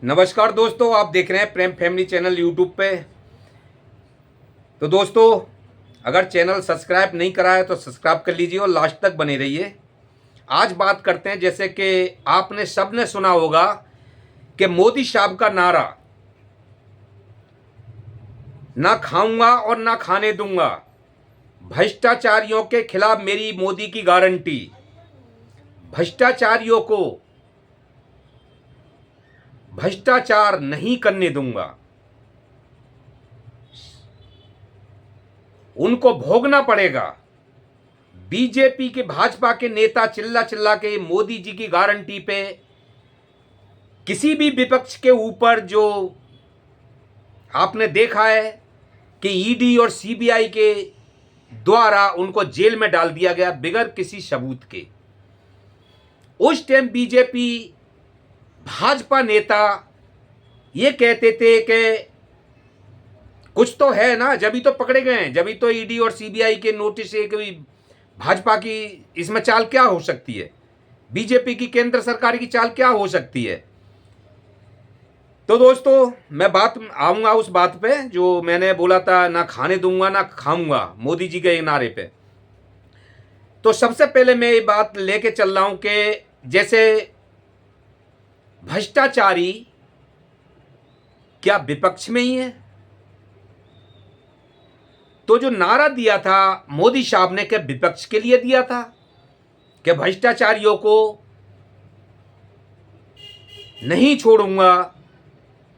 नमस्कार दोस्तों, आप देख रहे हैं प्रेम फैमिली चैनल यूट्यूब पे। तो दोस्तों, अगर चैनल सब्सक्राइब नहीं करा है तो सब्सक्राइब कर लीजिए और लास्ट तक बने रहिए। आज बात करते हैं, जैसे कि आपने सबने सुना होगा कि मोदी साहब का नारा, ना खाऊंगा और ना खाने दूंगा, भ्रष्टाचारियों के खिलाफ मेरी मोदी की गारंटी, भ्रष्टाचारियों को भ्रष्टाचार नहीं करने दूंगा, उनको भोगना पड़ेगा। बीजेपी के भाजपा के नेता चिल्ला चिल्ला के मोदी जी की गारंटी पे किसी भी विपक्ष के ऊपर, जो आपने देखा है कि ईडी और सीबीआई के द्वारा उनको जेल में डाल दिया गया बिगर किसी सबूत के। उस टाइम बीजेपी भाजपा नेता ये कहते थे कि कुछ तो है ना, जब ही तो पकड़े गए हैं, जब ही तो ईडी और सीबीआई के नोटिस से कि भाजपा की इसमें चाल क्या हो सकती है, बीजेपी की केंद्र सरकार की चाल क्या हो सकती है। तो दोस्तों, मैं बात आऊंगा उस बात पे जो मैंने बोला था, ना खाने दूंगा ना खाऊंगा, मोदी जी के नारे पे। तो सबसे पहले मैं ये बात लेके चल रहा हूं कि जैसे भ्रष्टाचारी क्या विपक्ष में ही है? तो जो नारा दिया था मोदी साहब ने, क्या विपक्ष के लिए दिया था कि भ्रष्टाचारियों को नहीं छोड़ूंगा,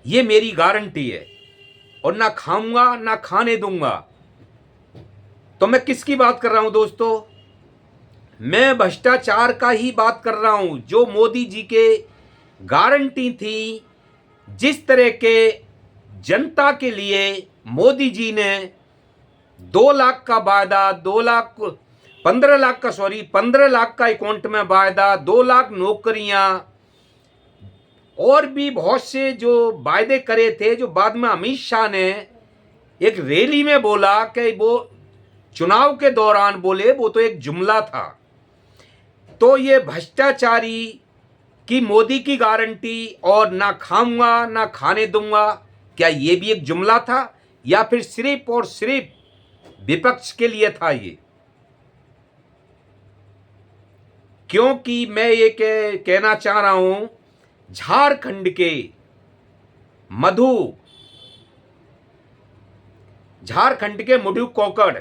ये मेरी गारंटी है, और ना खाऊंगा ना खाने दूंगा। तो मैं किसकी बात कर रहा हूं दोस्तों? मैं भ्रष्टाचार का ही बात कर रहा हूं, जो मोदी जी के गारंटी थी। जिस तरह के जनता के लिए मोदी जी ने 2 लाख का वायदा, 2 लाख 15 लाख का, 15 लाख का अकाउंट में वायदा, 2 लाख नौकरियां और भी बहुत से जो वायदे करे थे, जो बाद में अमित शाह ने एक रैली में बोला कि वो चुनाव के दौरान बोले, वो तो एक जुमला था। तो ये भ्रष्टाचारी की मोदी की गारंटी और ना खाऊंगा ना खाने दूंगा, क्या ये भी एक जुमला था या फिर सिर्फ और सिर्फ विपक्ष के लिए था ये? क्योंकि मैं ये कहना चाह रहा हूं, झारखंड के मधु कोकड़,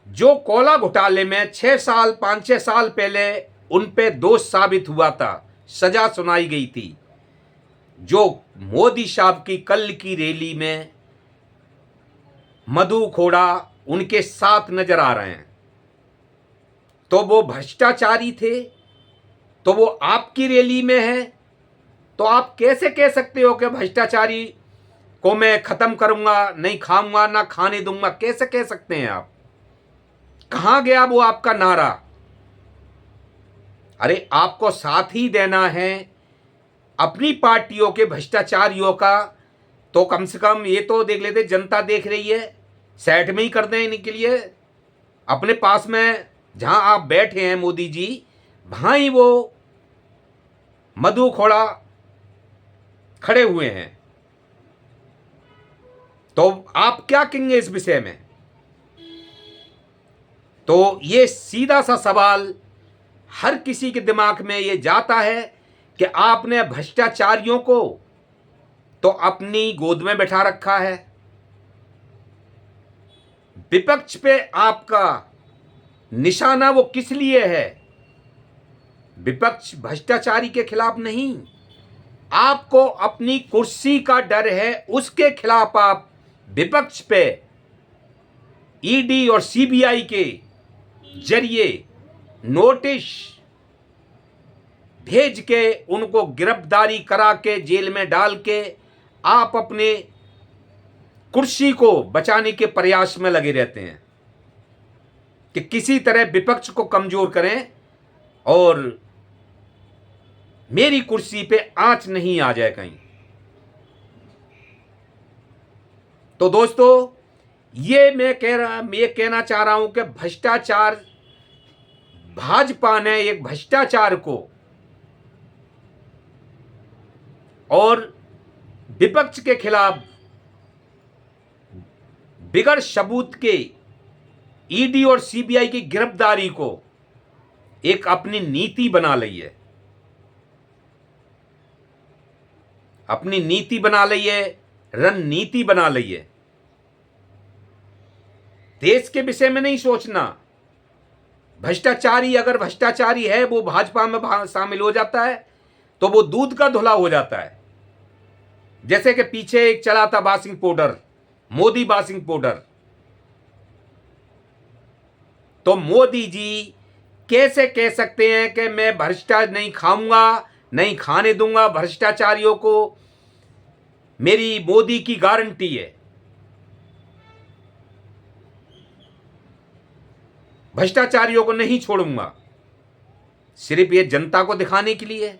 जो कोला घोटाले में 5-6 साल पहले उन पे दोष साबित हुआ था, सजा सुनाई गई थी, जो मोदी साहब की कल की रैली में मधु कोड़ा उनके साथ नजर आ रहे हैं। तो वो भ्रष्टाचारी थे, तो वो आपकी रैली में है। तो आप कैसे कह सकते हो कि भ्रष्टाचारी को मैं खत्म करूंगा, नहीं खाऊंगा ना खाने दूंगा? कैसे कह सकते हैं आप? कहां गया वो आपका नारा? अरे, आपको साथ ही देना है अपनी पार्टियों के भ्रष्टाचारियों का, तो कम से कम ये तो देख लेते, जनता देख रही है, सेट में ही कर दें इनके लिए। अपने पास में जहां आप बैठे हैं मोदी जी, वहां ही वो मधु कोड़ा खड़े हुए हैं। तो आप क्या कहेंगे इस विषय में? तो ये सीधा सा सवाल हर किसी के दिमाग में ये जाता है कि आपने भ्रष्टाचारियों को तो अपनी गोद में बैठा रखा है, विपक्ष पे आपका निशाना वो किस लिए है? विपक्ष भ्रष्टाचारी के खिलाफ नहीं, आपको अपनी कुर्सी का डर है, उसके खिलाफ आप विपक्ष पे ईडी और सीबीआई के जरिए नोटिस भेज के उनको गिरफ्तारी करा के जेल में डाल के आप अपने कुर्सी को बचाने के प्रयास में लगे रहते हैं कि किसी तरह विपक्ष को कमजोर करें और मेरी कुर्सी पे आंच नहीं आ जाए कहीं। तो दोस्तों, ये कहना चाह रहा हूं कि भ्रष्टाचार, भाजपा ने एक भ्रष्टाचार को और विपक्ष के खिलाफ बिगड़ सबूत के ईडी और सीबीआई की गिरफ्तारी को एक अपनी नीति बना ली है, अपनी नीति बना ली है, रणनीति बना ली है। देश के विषय में नहीं सोचना। भ्रष्टाचारी अगर भ्रष्टाचारी है, वो भाजपा में शामिल हो जाता है तो वो दूध का धुला हो जाता है। जैसे कि पीछे एक चला था washing powder, Modi washing powder. तो मोदी जी कैसे कह सकते हैं कि मैं भ्रष्टाचार नहीं खाऊंगा, नहीं खाने दूंगा भ्रष्टाचारियों को, मेरी मोदी की गारंटी है। भ्रष्टाचारियों को नहीं छोड़ूंगा, सिर्फ ये जनता को दिखाने के लिए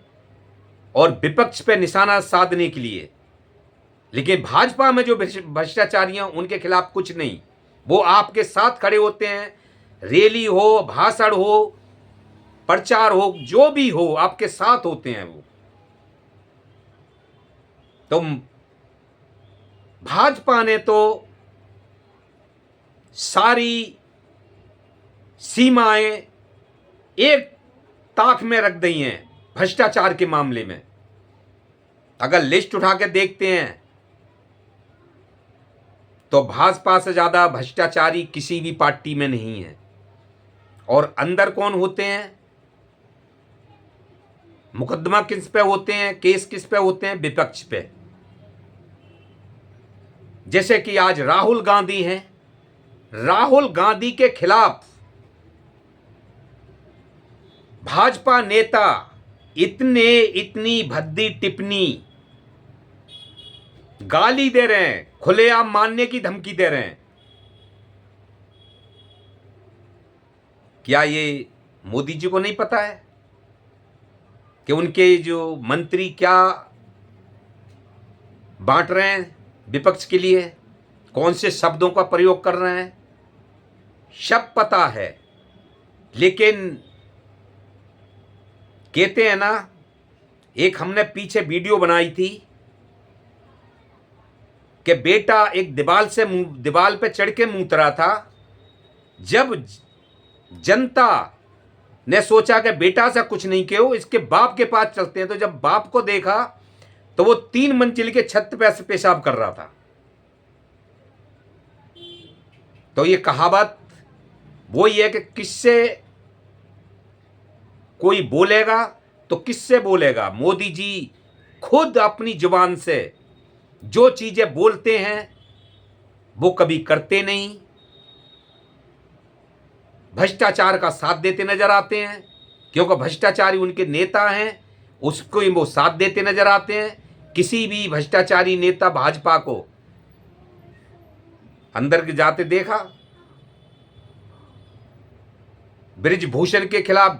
और विपक्ष पे निशाना साधने के लिए। लेकिन भाजपा में जो भ्रष्टाचारी हैं उनके खिलाफ कुछ नहीं, वो आपके साथ खड़े होते हैं। रैली हो, भाषण हो, प्रचार हो, जो भी हो, आपके साथ होते हैं वो। तो भाजपा ने तो सारी सीमाएं एक ताक में रख दी हैं भ्रष्टाचार के मामले में। अगर लिस्ट उठा के देखते हैं तो भाजपा से ज्यादा भ्रष्टाचारी किसी भी पार्टी में नहीं है। और अंदर कौन होते हैं, मुकदमा किस पे होते हैं, केस किस पे होते हैं, विपक्ष पे। जैसे कि आज राहुल गांधी हैं, राहुल गांधी के खिलाफ भाजपा नेता इतनी भद्दी टिप्पणी, गाली दे रहे हैं, खुलेआम मारने की धमकी दे रहे हैं। क्या ये मोदी जी को नहीं पता है कि उनके जो मंत्री क्या बांट रहे हैं विपक्ष के लिए, कौन से शब्दों का प्रयोग कर रहे हैं? सब पता है। लेकिन कहते हैं ना, एक हमने पीछे वीडियो बनाई थी कि बेटा एक दीवाल पे चढ़ के मुंह तरा था। जब जनता ने सोचा कि बेटा से कुछ नहीं कहो, इसके बाप के पास चलते हैं, तो जब बाप को देखा तो वो 3 मंजिल के छत पे पेशाब कर रहा था। तो ये कहावत वही है कि किससे कोई बोलेगा तो किससे बोलेगा। मोदी जी खुद अपनी जुबान से जो चीजें बोलते हैं वो कभी करते नहीं, भ्रष्टाचार का साथ देते नजर आते हैं, क्योंकि भ्रष्टाचारी उनके नेता हैं, उसको ही वो साथ देते नजर आते हैं। किसी भी भ्रष्टाचारी नेता भाजपा को अंदर जाते देखा? बृजभूषण के खिलाफ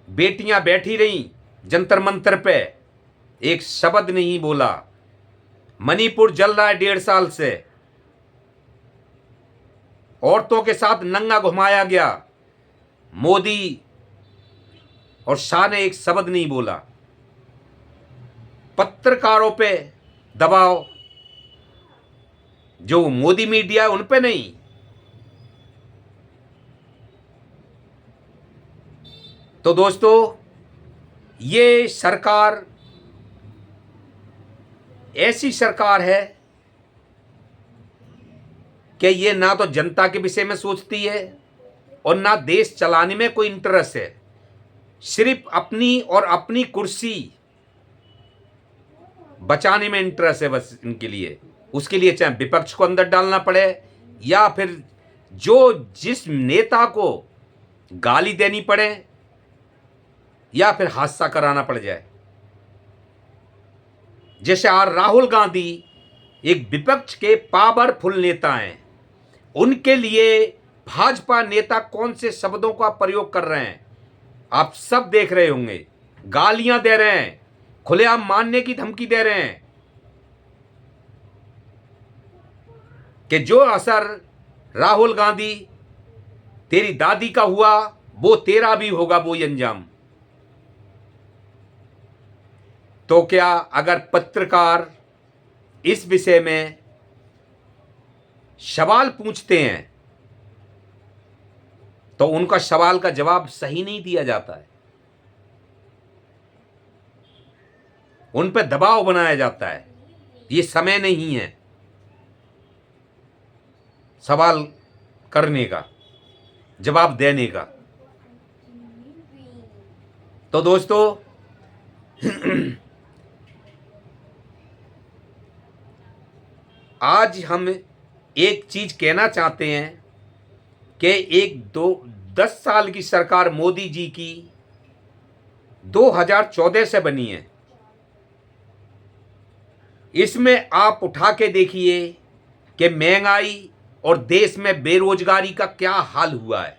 बेटियां बैठी रहीं जंतर मंतर पे, एक शब्द नहीं बोला। मणिपुर जल रहा है 1.5 साल से, औरतों के साथ नंगा घुमाया गया, मोदी और शाह ने एक शब्द नहीं बोला। पत्रकारों पे दबाव, जो मोदी मीडिया है उन पे नहीं। तो दोस्तों, ये सरकार ऐसी सरकार है कि ये ना तो जनता के विषय में सोचती है और ना देश चलाने में कोई इंटरेस्ट है। सिर्फ अपनी और अपनी कुर्सी बचाने में इंटरेस्ट है बस इनके लिए। उसके लिए चाहे विपक्ष को अंदर डालना पड़े या फिर जिस नेता को गाली देनी पड़े या फिर हादसा कराना पड़ जाए। जैसे आज राहुल गांधी एक विपक्ष के पावरफुल नेता हैं, उनके लिए भाजपा नेता कौन से शब्दों का प्रयोग कर रहे हैं आप सब देख रहे होंगे। गालियां दे रहे हैं, खुलेआम मारने की धमकी दे रहे हैं कि जो असर राहुल गांधी तेरी दादी का हुआ वो तेरा भी होगा, वो ही अंजाम। तो क्या अगर पत्रकार इस विषय में सवाल पूछते हैं तो उनका सवाल का जवाब सही नहीं दिया जाता है, उन पर दबाव बनाया जाता है। ये समय नहीं है सवाल करने का, जवाब देने का। तो दोस्तों आज हम एक चीज कहना चाहते हैं कि 10 साल की सरकार मोदी जी की 2014 से बनी है। इसमें आप उठा के देखिए कि महंगाई और देश में बेरोजगारी का क्या हाल हुआ है।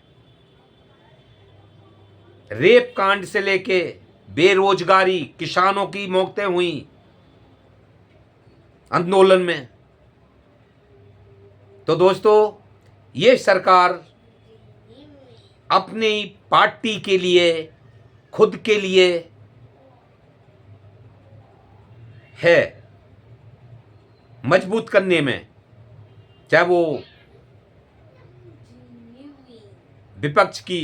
रेप कांड से लेके बेरोजगारी, किसानों की मौतें हुई आंदोलन में। तो दोस्तों ये सरकार अपनी पार्टी के लिए, खुद के लिए है मजबूत करने में, चाहे वो विपक्ष की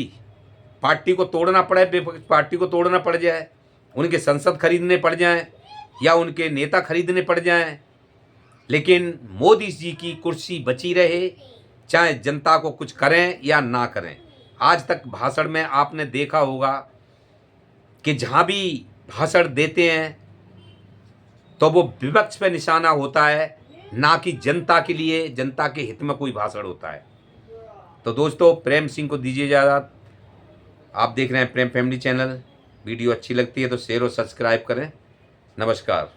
पार्टी को तोड़ना पड़े, विपक्ष पार्टी को तोड़ना पड़ जाए, उनके संसद खरीदने पड़ जाएं या उनके नेता खरीदने पड़ जाएं, लेकिन मोदी जी की कुर्सी बची रहे, चाहे जनता को कुछ करें या ना करें। आज तक भाषण में आपने देखा होगा कि जहां भी भाषण देते हैं तो वो विपक्ष पे निशाना होता है, ना कि जनता के लिए, जनता के हित में कोई भाषण होता है। तो दोस्तों प्रेम सिंह को दीजिए इजाज़त। आप देख रहे हैं प्रेम फैमिली चैनल। वीडियो अच्छी लगती है तो शेयर और सब्सक्राइब करें। नमस्कार।